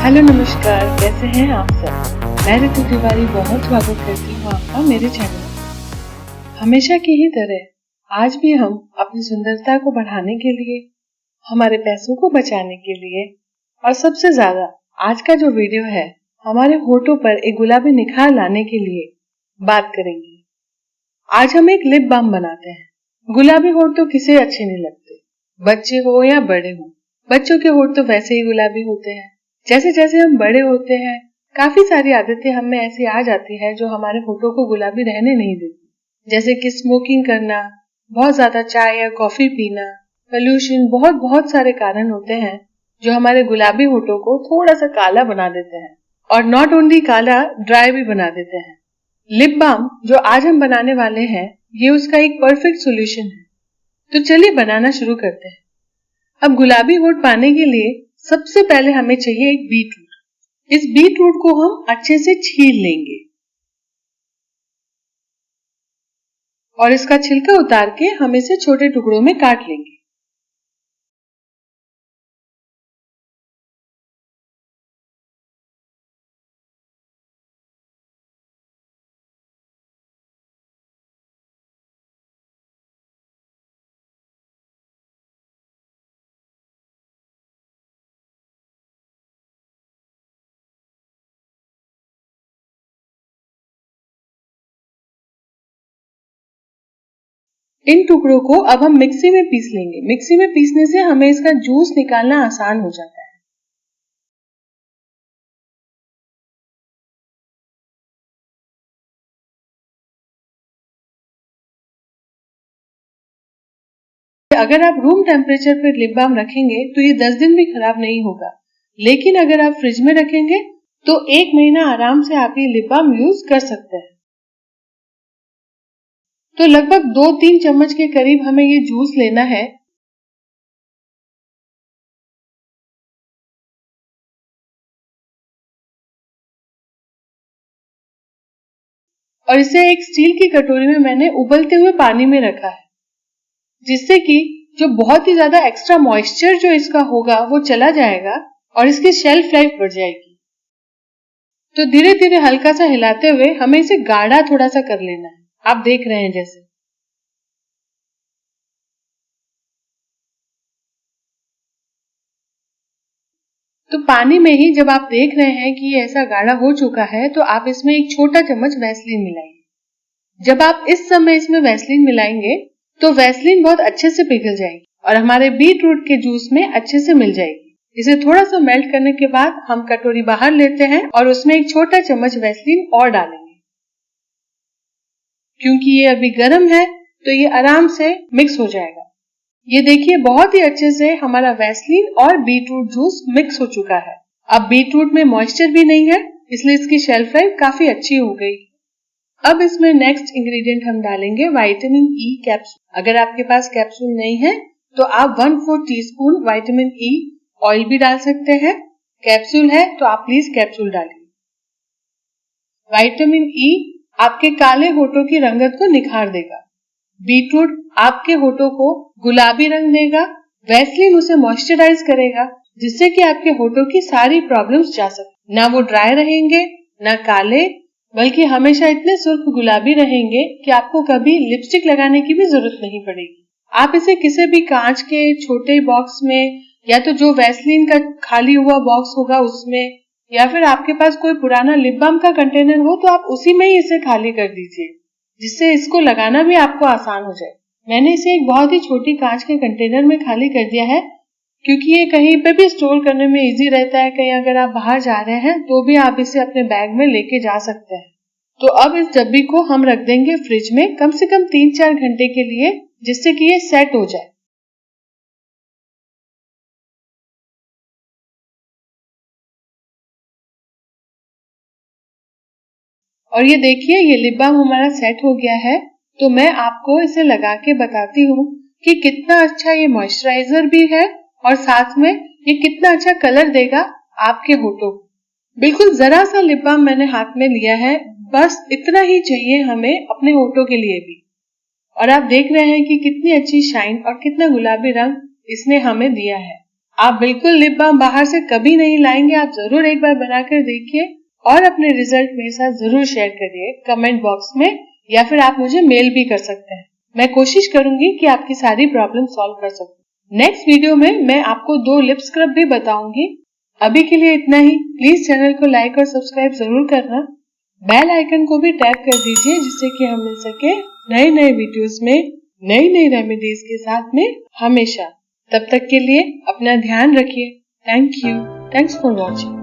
Hello नमस्कार, कैसे हैं आप सब। मैं ऋतु तिवारी बहुत स्वागत करती हूँ आपका मेरे चैनल में। हमेशा की ही तरह आज भी हम अपनी सुंदरता को बढ़ाने के लिए, हमारे पैसों को बचाने के लिए और सबसे ज्यादा आज का जो वीडियो है हमारे होठों पर एक गुलाबी निखार लाने के लिए बात करेंगे। आज हम एक लिप बाम बनाते हैं। गुलाबी होठ तो किसे अच्छे नहीं लगते, बच्चे हो या बड़े हो। बच्चों के होठ तो वैसे ही गुलाबी होते हैं। जैसे जैसे हम बड़े होते हैं काफी सारी आदतें हम में ऐसी आ जाती है जो हमारे होठों को गुलाबी रहने नहीं देती, जैसे कि स्मोकिंग करना, बहुत ज्यादा चाय या कॉफी पीना, पोल्यूशन, बहुत सारे कारण होते हैं जो हमारे गुलाबी होठों को थोड़ा सा काला बना देते हैं और नॉट ओनली काला, ड्राई भी बना देते हैं। लिप बाम जो आज हम बनाने वाले हैं ये उसका एक परफेक्ट सोल्यूशन है। तो चलिए बनाना शुरू करते हैं। अब गुलाबी होठ पाने के लिए सबसे पहले हमें चाहिए एक बीट रूट। इस बीट रूट को हम अच्छे से छील लेंगे और इसका छिलका उतार के हम इसे छोटे टुकड़ों में काट लेंगे। इन टुकड़ों को अब हम मिक्सी में पीस लेंगे। मिक्सी में पीसने से हमें इसका जूस निकालना आसान हो जाता है। अगर आप रूम टेम्परेचर पर लिप बाम रखेंगे तो ये 10 दिन भी खराब नहीं होगा, लेकिन अगर आप फ्रिज में रखेंगे तो 1 महीना आराम से आप ये लिप बाम यूज कर सकते हैं। तो लगभग 2-3 चम्मच के करीब हमें ये जूस लेना है। और इसे एक स्टील की कटोरी में मैंने उबलते हुए पानी में रखा है, जिससे कि जो बहुत ही ज्यादा एक्स्ट्रा मॉइस्चर जो इसका होगा वो चला जाएगा और इसकी शेल्फ लाइफ बढ़ जाएगी। तो धीरे धीरे हल्का सा हिलाते हुए हमें इसे गाढ़ा थोड़ा सा कर लेना है। आप देख रहे हैं जैसे। तो पानी में ही जब आप देख रहे हैं कि ये ऐसा गाढ़ा हो चुका है तो आप इसमें एक छोटा चम्मच वैसलीन मिलाइए। जब आप इस समय इसमें वैसलीन मिलाएंगे तो वैसलीन बहुत अच्छे से पिघल जाएगी और हमारे बीट रूट के जूस में अच्छे से मिल जाएगी। इसे थोड़ा सा मेल्ट करने के बाद हम कटोरी बाहर लेते हैं और उसमें एक छोटा चम्मच वैसलीन और डालेंगे। क्योंकि ये अभी गर्म है तो ये आराम से मिक्स हो जाएगा। ये देखिए बहुत ही अच्छे से हमारा वैसलीन और बीटरूट जूस मिक्स हो चुका है। अब बीटरूट में मॉइस्चर भी नहीं है, इसलिए इसकी शेल्फ लाइफ काफी अच्छी हो गई। अब इसमें नेक्स्ट इंग्रेडिएंट हम डालेंगे विटामिन ई कैप्सूल। अगर आपके पास कैप्सूल नहीं है तो आप 1/4 टीस्पून विटामिन ई ऑयल भी डाल सकते हैं। कैप्सूल है तो आप प्लीज कैप्सूल डालिए। विटामिन ई आपके काले होठों की रंगत को निखार देगा। बीटरूट आपके होठों को गुलाबी रंग देगा। वैसलीन उसे मॉइस्चराइज करेगा, जिससे कि आपके होठों की सारी प्रॉब्लम्स जा सके। ना वो ड्राई रहेंगे, ना काले, बल्कि हमेशा इतने सुर्ख गुलाबी रहेंगे कि आपको कभी लिपस्टिक लगाने की भी जरूरत नहीं पड़ेगी। आप इसे किसी भी कांच के छोटे बॉक्स में या तो जो वैसलीन का खाली हुआ बॉक्स होगा उसमें, या फिर आपके पास कोई पुराना लिप बाम का कंटेनर हो तो आप उसी में ही इसे खाली कर दीजिए, जिससे इसको लगाना भी आपको आसान हो जाए। मैंने इसे एक बहुत ही छोटी कांच के कंटेनर में खाली कर दिया है, क्योंकि ये कहीं पे भी स्टोर करने में इजी रहता है। कहीं अगर आप बाहर जा रहे हैं तो भी आप इसे अपने बैग में लेके जा सकते हैं। तो अब इस डब्बी को हम रख देंगे फ्रिज में कम से कम 3-4 घंटे के लिए, जिससे कि ये सेट हो जाए। और ये देखिए ये लिप बाम हमारा सेट हो गया है। तो मैं आपको इसे लगा के बताती हूँ कि कितना अच्छा ये मॉइस्चराइजर भी है और साथ में ये कितना अच्छा कलर देगा आपके होठों को। बिल्कुल जरा सा लिप बाम मैंने हाथ में लिया है, बस इतना ही चाहिए हमें अपने होठों के लिए भी। और आप देख रहे हैं कि कितनी अच्छी शाइन और कितना गुलाबी रंग इसने हमें दिया है। आप बिल्कुल लिप बाम बाहर से कभी नहीं लाएंगे। आप जरूर एक बार बनाकर देखिए और अपने रिजल्ट मेरे साथ जरूर शेयर करिए कमेंट बॉक्स में, या फिर आप मुझे मेल भी कर सकते हैं। मैं कोशिश करूंगी कि आपकी सारी प्रॉब्लम सॉल्व कर सकूं। नेक्स्ट वीडियो में मैं आपको 2 लिप स्क्रब भी बताऊंगी। अभी के लिए इतना ही। प्लीज चैनल को लाइक और सब्सक्राइब जरूर करना। बेल आइकन को भी टैप कर दीजिए जिससे कि हम मिल सके नए वीडियोस में नई रेमेडीज के साथ में हमेशा। तब तक के लिए अपना ध्यान रखिए। Thank you. Thanks for watching.